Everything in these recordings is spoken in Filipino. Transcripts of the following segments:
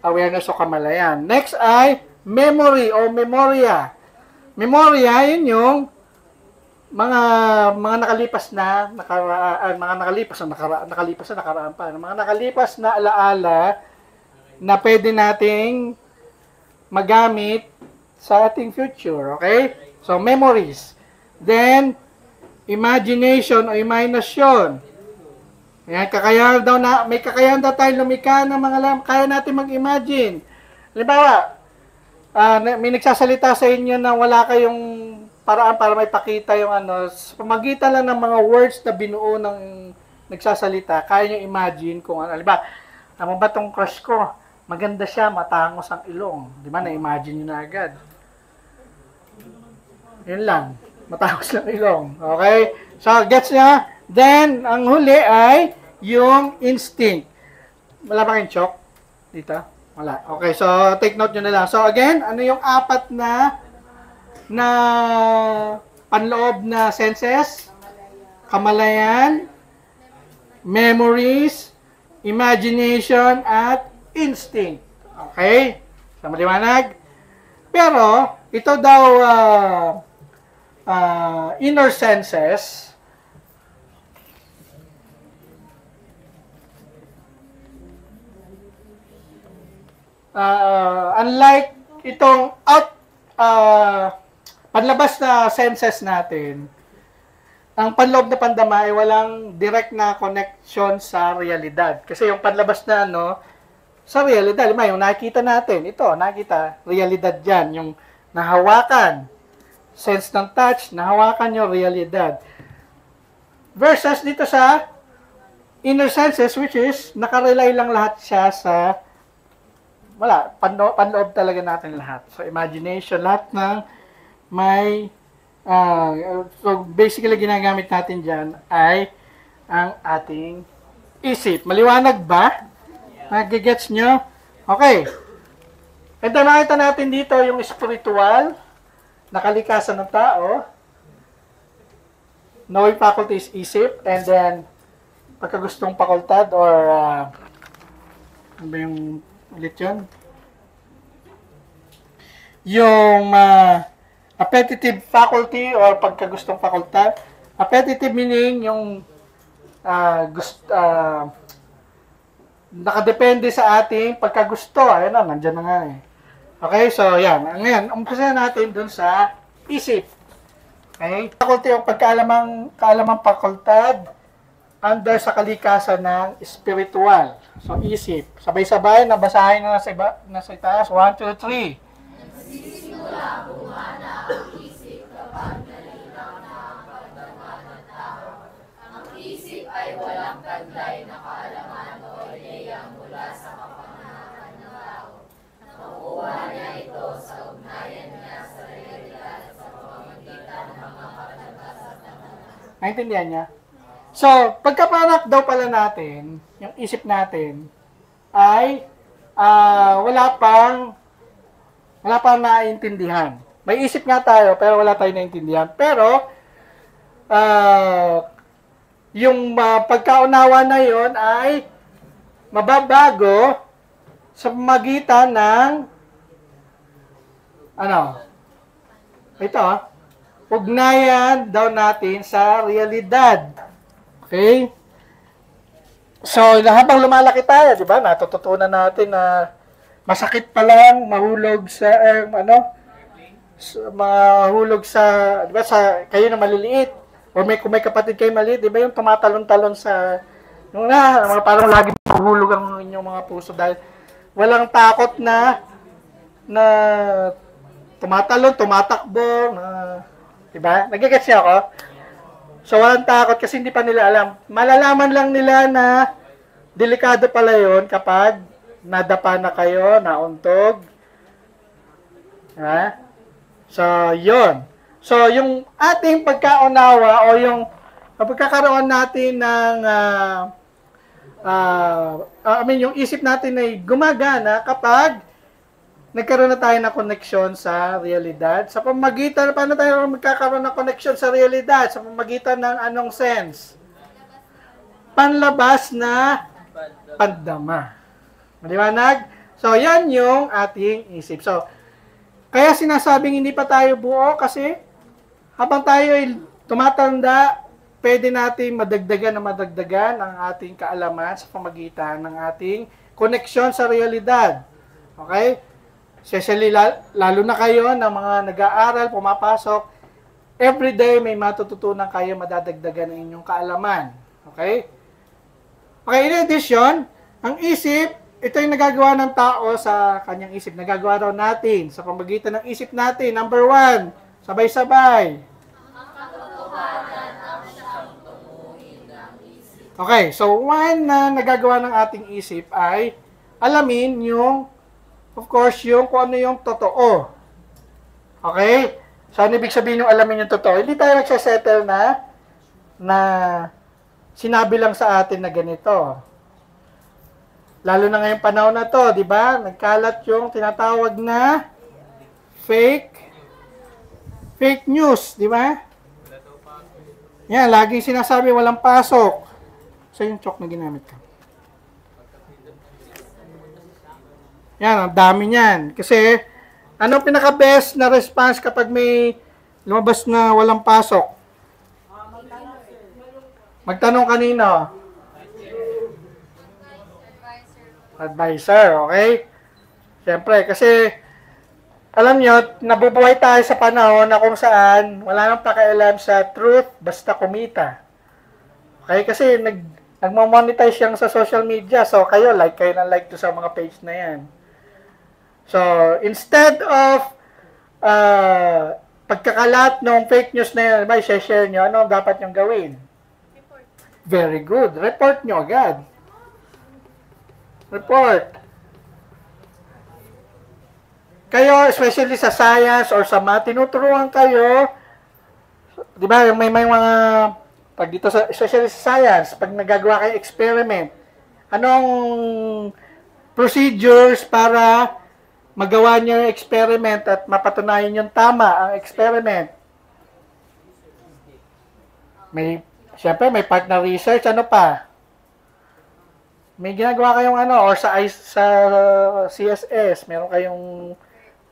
awareness o kamalayan. Next ay memory o memorya. Memorya, yun yung mga nakalipas na nakaraan, mga nakalipas na nakaraan pa, mga nakalipas na alaala na pwede nating magamit sa ating future, okay? So memories. Then imagination o imahinasyon. Yan, kakayahan daw na, may kakayahan daw tayo lumikha ng mga kaya natin mag-imagine. Halimbawa, may nagsasalita sa inyo na wala kayong paraan para may pakita yung sa pamagitan lang ng mga words na binuo ng nagsasalita, kaya nyo imagine kung ano. Halimbawa, ano ba tong crush ko? Maganda siya, matangos ang ilong. Di ba, na-imagine nyo na agad. Yun lang. Matangos lang ilong. Okay? So, gets nyo? Then, ang huli ay yung instinct. Wala ba kayong chalk? Dito? Wala. Okay, so take note nyo na lang. So again, ano yung apat na panloob na senses? Kamalayan, memories, imagination, at instinct. Okay? So maliwanag? Pero, ito daw inner senses, unlike itong panlabas na senses natin, ang panloob na pandama ay walang direct na connection sa realidad. Kasi yung panlabas na sa realidad, yung nakikita natin, ito, nakita, realidad dyan, yung nahawakan, sense ng touch, nahawakan yung realidad. Versus dito sa inner senses, which is, nakarely lang lahat siya sa panloob talaga natin lahat. So, imagination, lahat ng may, so basically ginagamit natin dyan ay ang ating isip. Maliwanag ba? Nag-gets nyo? Okay. Ito, nakita natin dito yung spiritual na kalikasan ng tao. Knowing faculty is isip, and then pagkagustong fakultad or ano ba yung ulit yun? Yung appetitive faculty or pagkagustong fakultad. Appetitive meaning yung nakadepende sa ating pagkagusto. Ayan na, nandyan na nga eh. Okay, so yan. Ngayon, umpisa natin dun sa isip. Okay? Faculty yung kaalamang fakultad under sa kalikasan ng spiritual. So, isip. Sabay-sabay, nabasahin na nasa itaas. 1, 2, 3. Nagsisimula bumana ang isip kapag nalinaw na ang pagdama ng tao. Ang isip ay walang taglay na kaalaman o ideya mula sa kapanganakan ng tao. Nakukuha niya ito sa ugnayan niya sa realidad sa pamamagitan ng mga palabas at tamanan. Naintindihan niya? So, pagkapanak daw pala natin, yung isip natin, ay wala pang naiintindihan. May isip nga tayo, pero wala tayong naiintindihan. Pero, yung pagkaunawa na yon ay mababago sa magitan ng ugnayan daw natin sa realidad. Okay? So, habang lumalaki tayo, di ba, natututunan natin na masakit pa lang mahulog sa, mahulog sa, di ba, kayo na maliliit, o kung may kapatid kayo maliit, di ba, yung tumatalon-talon sa, parang lagi mahulog ang inyong mga puso dahil walang takot na tumatalon, tumatakbo, di ba? Nagigets niya ako? So, walang takot kasi hindi pa nila alam. Malalaman lang nila na delikado pala yun kapag nadapa na kayo, nauntog. Ha? So, yun. So, yung ating pagkaunawa o yung pagkakaroon natin ng yung isip natin ay gumagana kapag nagkaroon na tayo ng koneksyon sa realidad. Sa pamagitan, paano tayo magkakaroon ng koneksyon sa realidad? Sa pamagitan ng anong sense? Panlabas na pandama. Maliwanag? So, yan yung ating isip. So, kaya sinasabing hindi pa tayo buo kasi habang tayo ay tumatanda, pwede natin madagdagan ang ating kaalaman sa pamagitan ng ating koneksyon sa realidad. Okay? Especially lalo na kayo ng mga nag-aaral, pumapasok, everyday may matututunan kayo, madadagdagan ng inyong kaalaman. Okay? Okay, in addition, ang isip, ito yung nagagawa ng tao sa kanyang isip. Nagagawa raw natin sa pamagitan ng isip natin. Number 1, sabay-sabay. Okay, so one na nagagawa ng ating isip ay alamin yung, of course, yung kung ano yung totoo. Okay? So, ano ibig sabihin yung alamin yung totoo? Hindi tayo nagsasettle na sinabi lang sa atin na ganito. Lalo na ngayong panahon na to, di ba? Nagkalat yung tinatawag na fake news, di ba? Yan, laging sinasabi walang pasok. So, yung chalk na ginamit ko. Yan, ang dami niyan. Kasi, ano pinaka-best na response kapag may lumabas na walang pasok? Magtanong kanino? Advisor, okay? Siyempre, kasi alam nyo, nabubuhay tayo sa panahon na kung saan wala nang pakialam sa truth, basta kumita. Okay? Kasi nagmamonetize yan sa social media. So, kayo na like to sa mga page na yan. So, instead of pagkakalat ng fake news na yan, may share nyo, ano dapat nyong gawin? Report. Very good. Report nyo agad. Report. Kayo, especially sa science or sa math, tinuturuan kayo, di ba, may mga, pag dito sa, especially sa science, pag nagagawa kayo experiment, anong procedures para magawa niyo yung experiment at mapatunayan yung tama ang experiment? Siyempre, may partner research, ano pa? May ginagawa kayong or sa CSS, meron kayong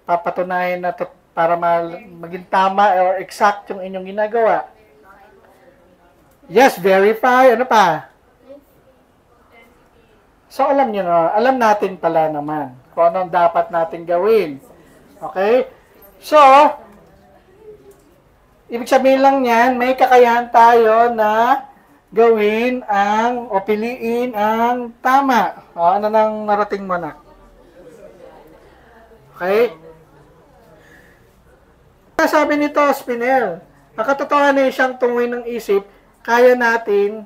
papatunayan na para maging tama or exact yung inyong ginagawa. Yes, verify. Ano pa? So, alam nyo na, alam natin pala naman kung anong dapat natin gawin. Okay? So, ibig sabihin lang yan, may kakayahan tayo na gawin o piliin ang tama. Ano nang narating mo na? Okay? Sabi nito, Spinel, ang katotohanan ay siyang tunguin ng isip, kaya natin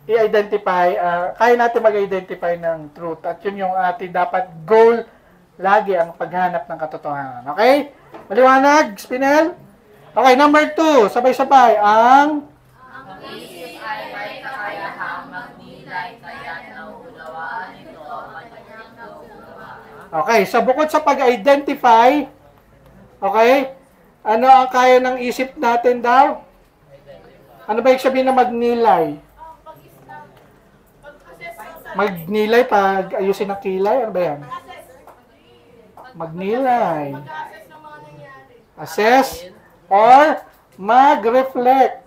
i-identify, kaya natin mag-identify ng truth. At yun yung ating dapat goal lagi ang paghanap ng katotohanan. Okay? Maliwanag, Spinel? Okay, number 2, sabay-sabay, ang isip ay may kakayahang magnilay kaya nauunawaan ito ang kanyang nauunawaan. Okay, so bukod sa pag-identify, okay, ano ang kaya ng isip natin daw? Ano ba yung sabihin na magnilay? Magnilay, pag ayusin ang kilay, ano ba yan? Magnilay. Assess or mag-reflect.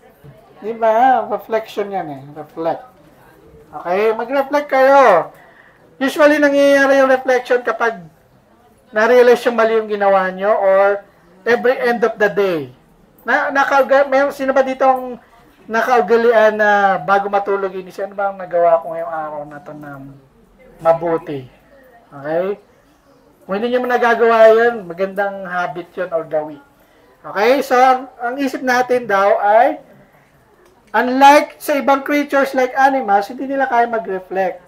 Diba? Reflection yan eh. Reflect. Okay? Mag-reflect kayo. Usually, nangyayari yung reflection kapag na-realize yung mali yung ginawa nyo or every end of the day. Sino ba dito ang nakaugalian na bago matulog inisip, ano ba ang nagawa ko ngayong araw na ito na mabuti? Okay? Kung hindi nyo nagagawa yun, magandang habit yun or gawi. Okay? So, ang isip natin daw ay unlike sa ibang creatures like animals, hindi nila kaya mag-reflect.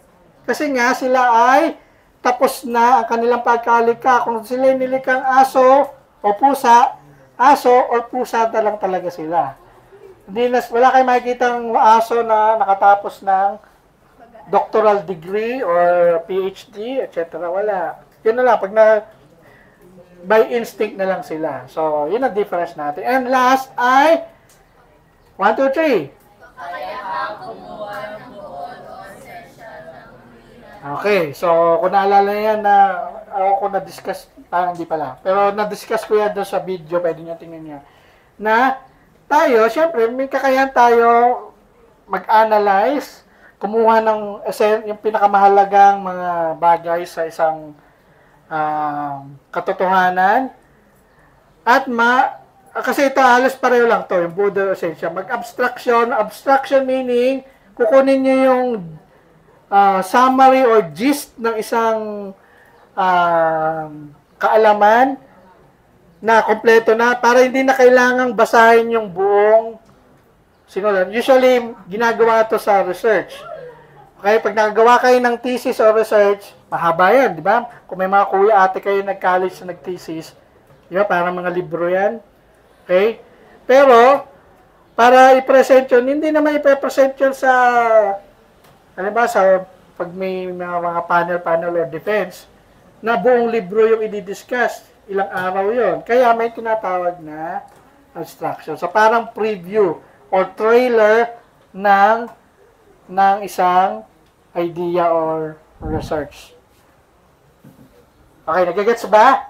Kasi nga, sila ay tapos na ang kanilang pagkalika. Kung sila nilikang aso o pusa na lang talaga sila. Wala kayong makikitang aso na nakatapos ng doctoral degree or PhD, etc. Wala. Yun na lang. By instinct na lang sila. So, yun ang difference natin. And last ay 1, 2, 3. Kakayahang kumuha ng buod o esensya ng Okay, so kung naalala yan na ako ko na-discuss, parang hindi pala. Pero na-discuss ko yan doon sa video, pwede nyo tingnan niya. Na tayo, syempre, may kakayahan tayo mag-analyze, kumuha ng yung pinakamahalagang mga bagay sa isang katotohanan, at kasi ito halos pareho lang to, yung Buddha Essential. Abstraction meaning, kukunin nyo yung summary or gist ng isang kaalaman na kompleto na para hindi na kailangang basahin yung buong sinulat. Usually, ginagawa to sa research. Okay, pag nagagawa kayo ng thesis or research, mahaba yan, di ba? Kung may mga kuya, ate kayo nag-college na nag-thesis, di ba? Parang mga libro yan. Okay? Pero, para i-present yun, hindi naman i-present yun sa pag may mga panel or defense, na buong libro yung i-discuss, ilang araw yon. Kaya may tinatawag na abstraction. So, parang preview or trailer ng isang idea or research. Okay, nagigets ba?